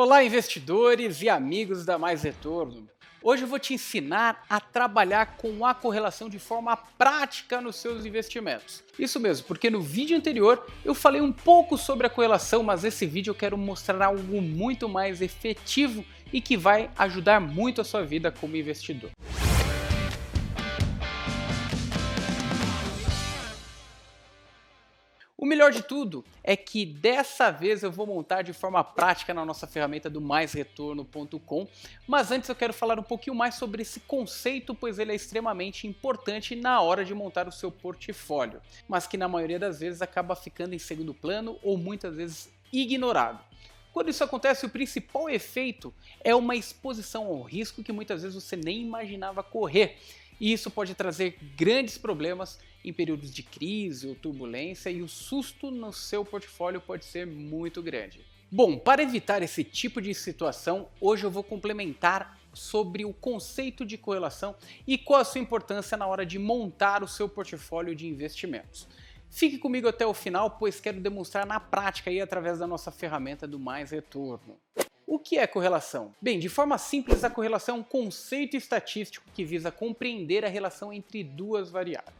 Olá, investidores e amigos da Mais Retorno. Hoje eu vou te ensinar a trabalhar com a correlação de forma prática nos seus investimentos. Isso mesmo, porque no vídeo anterior eu falei um pouco sobre a correlação, mas nesse vídeo eu quero mostrar algo muito mais efetivo e que vai ajudar muito a sua vida como investidor. O melhor de tudo é que dessa vez eu vou montar de forma prática na nossa ferramenta do maisretorno.com, mas antes eu quero falar um pouquinho mais sobre esse conceito, pois ele é extremamente importante na hora de montar o seu portfólio, mas que na maioria das vezes acaba ficando em segundo plano ou muitas vezes ignorado. Quando isso acontece, o principal efeito é uma exposição ao risco que muitas vezes você nem imaginava correr. E isso pode trazer grandes problemas em períodos de crise ou turbulência, e o susto no seu portfólio pode ser muito grande. Bom, para evitar esse tipo de situação, hoje eu vou complementar sobre o conceito de correlação e qual a sua importância na hora de montar o seu portfólio de investimentos. Fique comigo até o final, pois quero demonstrar na prática aí através da nossa ferramenta do Mais Retorno. O que é correlação? Bem, de forma simples, a correlação é um conceito estatístico que visa compreender a relação entre duas variáveis.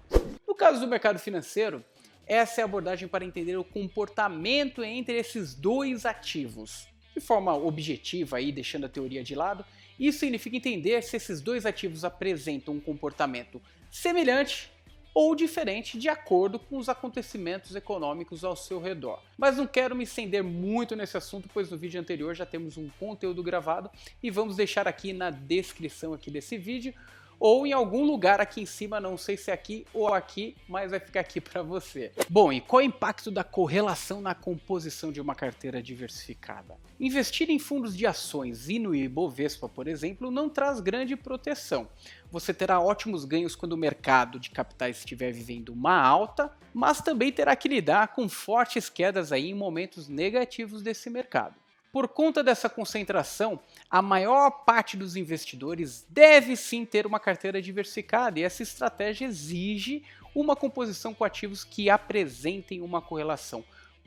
No caso do mercado financeiro, essa é a abordagem para entender o comportamento entre esses dois ativos. De forma objetiva, aí, deixando a teoria de lado, isso significa entender se esses dois ativos apresentam um comportamento semelhante ou diferente de acordo com os acontecimentos econômicos ao seu redor. Mas não quero me estender muito nesse assunto, pois no vídeo anterior já temos um conteúdo gravado e vamos deixar aqui na descrição aqui desse vídeo ou em algum lugar aqui em cima, não sei se é aqui ou aqui, mas vai ficar aqui para você. Bom, e qual é o impacto da correlação na composição de uma carteira diversificada? Investir em fundos de ações e no Ibovespa, por exemplo, não traz grande proteção. Você terá ótimos ganhos quando o mercado de capitais estiver vivendo uma alta, mas também terá que lidar com fortes quedas aí em momentos negativos desse mercado. Por conta dessa concentração, a maior parte dos investidores deve sim ter uma carteira diversificada, e essa estratégia exige uma composição com ativos que apresentem uma correlação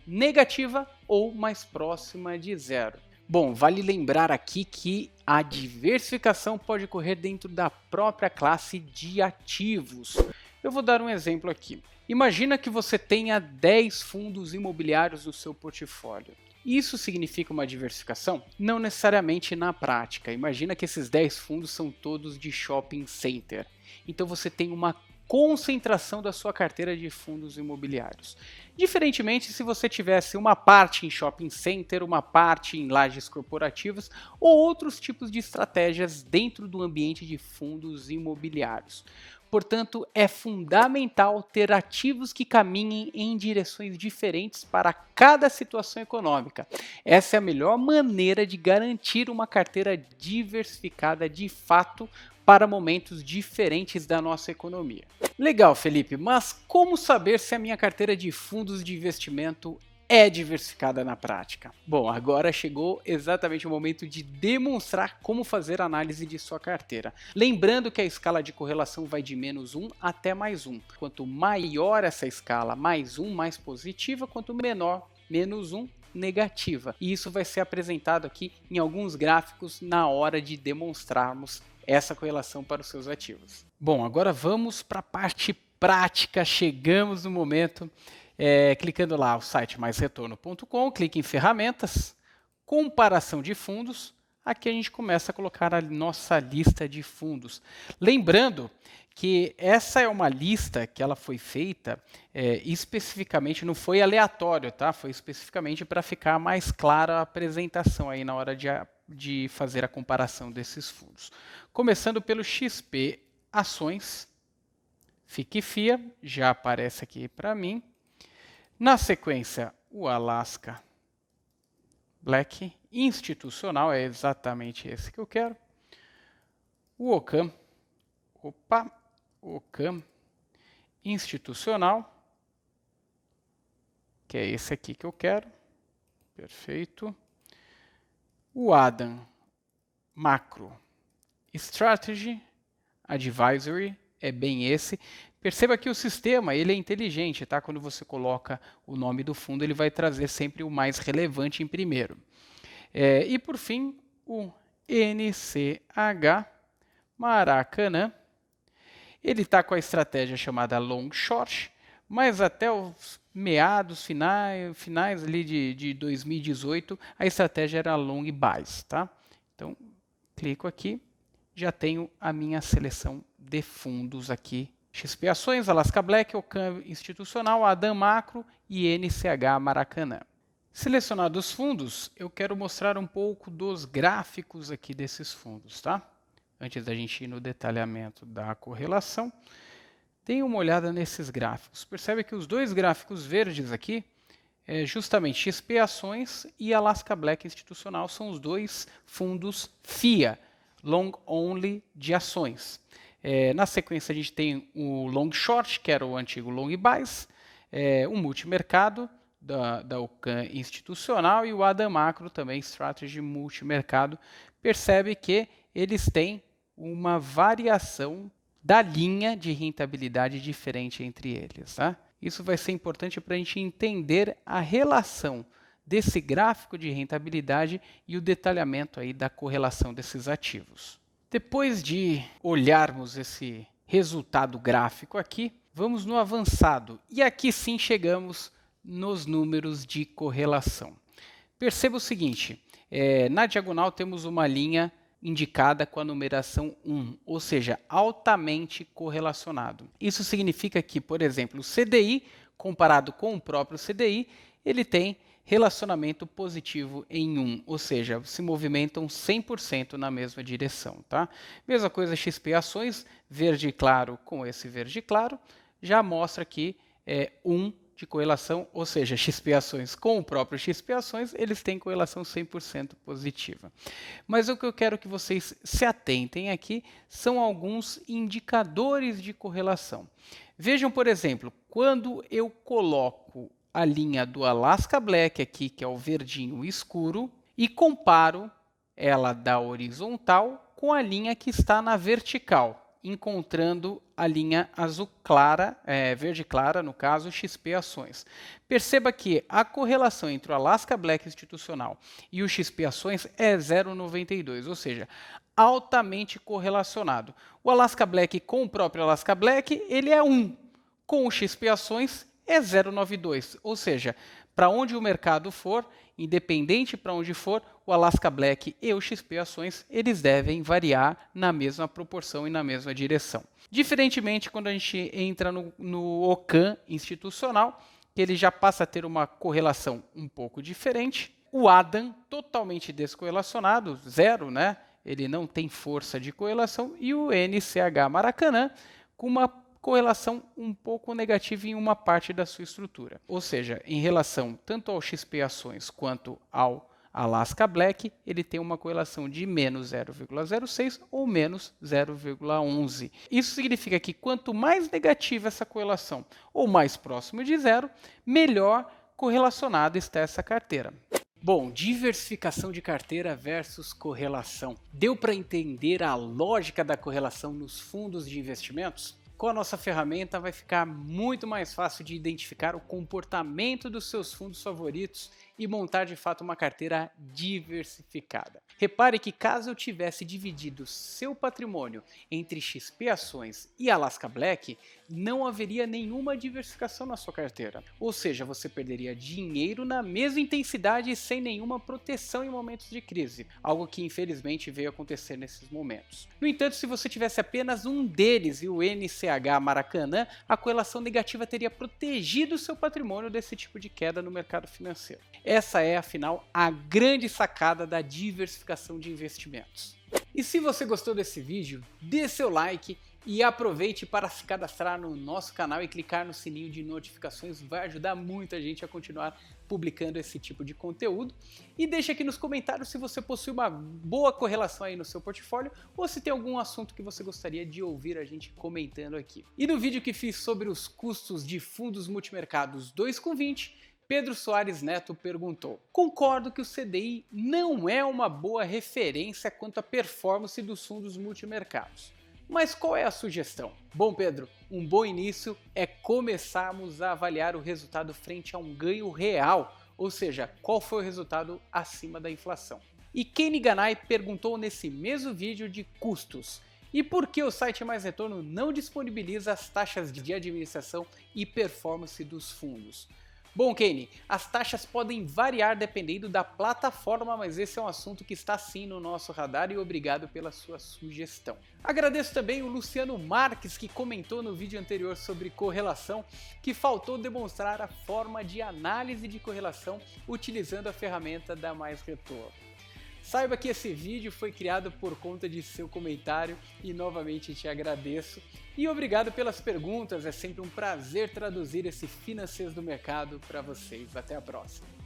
negativa ou mais próxima de zero. Bom, vale lembrar aqui que a diversificação pode ocorrer dentro da própria classe de ativos. Eu vou dar um exemplo aqui. Imagina que você tenha 10 fundos imobiliários no seu portfólio. Isso significa uma diversificação? Não necessariamente na prática. Imagina que esses 10 fundos são todos de shopping center. Então você tem uma concentração da sua carteira de fundos imobiliários. Diferentemente se você tivesse uma parte em shopping center, uma parte em lajes corporativas ou outros tipos de estratégias dentro do ambiente de fundos imobiliários. Portanto, é fundamental ter ativos que caminhem em direções diferentes para cada situação econômica. Essa é a melhor maneira de garantir uma carteira diversificada de fato para momentos diferentes da nossa economia. Legal, Felipe, mas como saber se a minha carteira de fundos de investimento é diversificada na prática? Bom, agora chegou exatamente o momento de demonstrar como fazer a análise de sua carteira. Lembrando que a escala de correlação vai de -1 até +1. Quanto maior essa escala, +1 mais positiva, quanto menor, -1 negativa. E isso vai ser apresentado aqui em alguns gráficos na hora de demonstrarmos essa correlação para os seus ativos. Bom, agora vamos para a parte prática. Chegamos no momento. Clicando lá no site maisretorno.com, clique em ferramentas, comparação de fundos, aqui a gente começa a colocar a nossa lista de fundos. Lembrando que essa é uma lista que ela foi feita especificamente, não foi aleatório, tá? Foi especificamente para ficar mais clara a apresentação aí na hora de fazer a comparação desses fundos. Começando pelo XP Ações, FIC FIA, já aparece aqui para mim. Na sequência, o Alaska Black Institucional, é exatamente esse que eu quero. O Ocam, Ocam Institucional, que é esse aqui que eu quero. Perfeito. O Adam Macro Strategy Advisory, é bem esse. Perceba que o sistema ele é inteligente, tá? Quando você coloca o nome do fundo, ele vai trazer sempre o mais relevante em primeiro. E por fim, o NCH Maracanã. Ele está com a estratégia chamada long short, mas até os finais ali de 2018, a estratégia era long buys, tá? Então, clico aqui, já tenho a minha seleção de fundos aqui. XP Ações, Alaska Black, Ocam Institucional, Adam Macro e NCH Maracanã. Selecionados os fundos, eu quero mostrar um pouco dos gráficos aqui desses fundos, tá? Antes da gente ir no detalhamento da correlação, dê uma olhada nesses gráficos. Percebe que os dois gráficos verdes aqui, justamente XP Ações e Alaska Black Institucional, são os dois fundos FIA, Long Only de ações. Na sequência a gente tem o Long Short, que era o antigo Long Buys, o multimercado da Ocam Institucional e o Adam Macro também, Strategy Multimercado. Percebe que eles têm uma variação da linha de rentabilidade diferente entre eles. Tá? Isso vai ser importante para a gente entender a relação desse gráfico de rentabilidade e o detalhamento aí da correlação desses ativos. Depois de olharmos esse resultado gráfico aqui, vamos no avançado. E aqui sim chegamos nos números de correlação. Perceba o seguinte, na diagonal temos uma linha indicada com a numeração 1, ou seja, altamente correlacionado. Isso significa que, por exemplo, o CDI, comparado com o próprio CDI, ele tem relacionamento positivo em 1, ou seja, se movimentam 100% na mesma direção. Tá? Mesma coisa XP Ações, verde claro com esse verde claro, já mostra que 1 de correlação, ou seja, XP Ações com o próprio XP Ações, eles têm correlação 100% positiva. Mas o que eu quero que vocês se atentem aqui são alguns indicadores de correlação. Vejam, por exemplo, quando eu coloco a linha do Alaska Black aqui, que é o verdinho escuro, e comparo ela da horizontal com a linha que está na vertical, encontrando a linha azul clara, verde clara, no caso, XP Ações. Perceba que a correlação entre o Alaska Black Institucional e o XP Ações é 0,92, ou seja, altamente correlacionado. O Alaska Black com o próprio Alaska Black, ele é 1. Com o XP Ações, é 0,92, ou seja, para onde o mercado for, independente para onde for, o Alaska Black e o XP Ações, eles devem variar na mesma proporção e na mesma direção. Diferentemente, quando a gente entra no Ocam Institucional, que ele já passa a ter uma correlação um pouco diferente. O Adam, totalmente descorrelacionado, zero, né? Ele não tem força de correlação. E o NCH Maracanã, com uma correlação um pouco negativa em uma parte da sua estrutura. Ou seja, em relação tanto ao XP Ações quanto ao Alaska Black, ele tem uma correlação de menos 0,06 ou menos 0,11. Isso significa que quanto mais negativa essa correlação ou mais próximo de zero, melhor correlacionada está essa carteira. Bom, diversificação de carteira versus correlação. Deu para entender a lógica da correlação nos fundos de investimentos? Com a nossa ferramenta vai ficar muito mais fácil de identificar o comportamento dos seus fundos favoritos e montar de fato uma carteira diversificada. Repare que caso eu tivesse dividido seu patrimônio entre XP Ações e Alaska Black, não haveria nenhuma diversificação na sua carteira. Ou seja, você perderia dinheiro na mesma intensidade e sem nenhuma proteção em momentos de crise, algo que infelizmente veio acontecer nesses momentos. No entanto, se você tivesse apenas um deles e o NCH Maracanã, a correlação negativa teria protegido seu patrimônio desse tipo de queda no mercado financeiro. Essa é, afinal, a grande sacada da diversificação de investimentos. E se você gostou desse vídeo, dê seu like e aproveite para se cadastrar no nosso canal e clicar no sininho de notificações, vai ajudar muita gente a continuar publicando esse tipo de conteúdo. E deixe aqui nos comentários se você possui uma boa correlação aí no seu portfólio ou se tem algum assunto que você gostaria de ouvir a gente comentando aqui. E no vídeo que fiz sobre os custos de fundos multimercados 2,20, Pedro Soares Neto perguntou: concordo que o CDI não é uma boa referência quanto à performance dos fundos multimercados. Mas qual é a sugestão? Bom, Pedro, um bom início é começarmos a avaliar o resultado frente a um ganho real, ou seja, qual foi o resultado acima da inflação. E Kenny Ganai perguntou nesse mesmo vídeo de custos. E por que o site Mais Retorno não disponibiliza as taxas de administração e performance dos fundos? Bom, Kenny, as taxas podem variar dependendo da plataforma, mas esse é um assunto que está sim no nosso radar e obrigado pela sua sugestão. Agradeço também o Luciano Marques, que comentou no vídeo anterior sobre correlação, que faltou demonstrar a forma de análise de correlação utilizando a ferramenta da Mais Retorno. Saiba que esse vídeo foi criado por conta de seu comentário e novamente te agradeço. E obrigado pelas perguntas, é sempre um prazer traduzir esse Financeiros do Mercado para vocês. Até a próxima!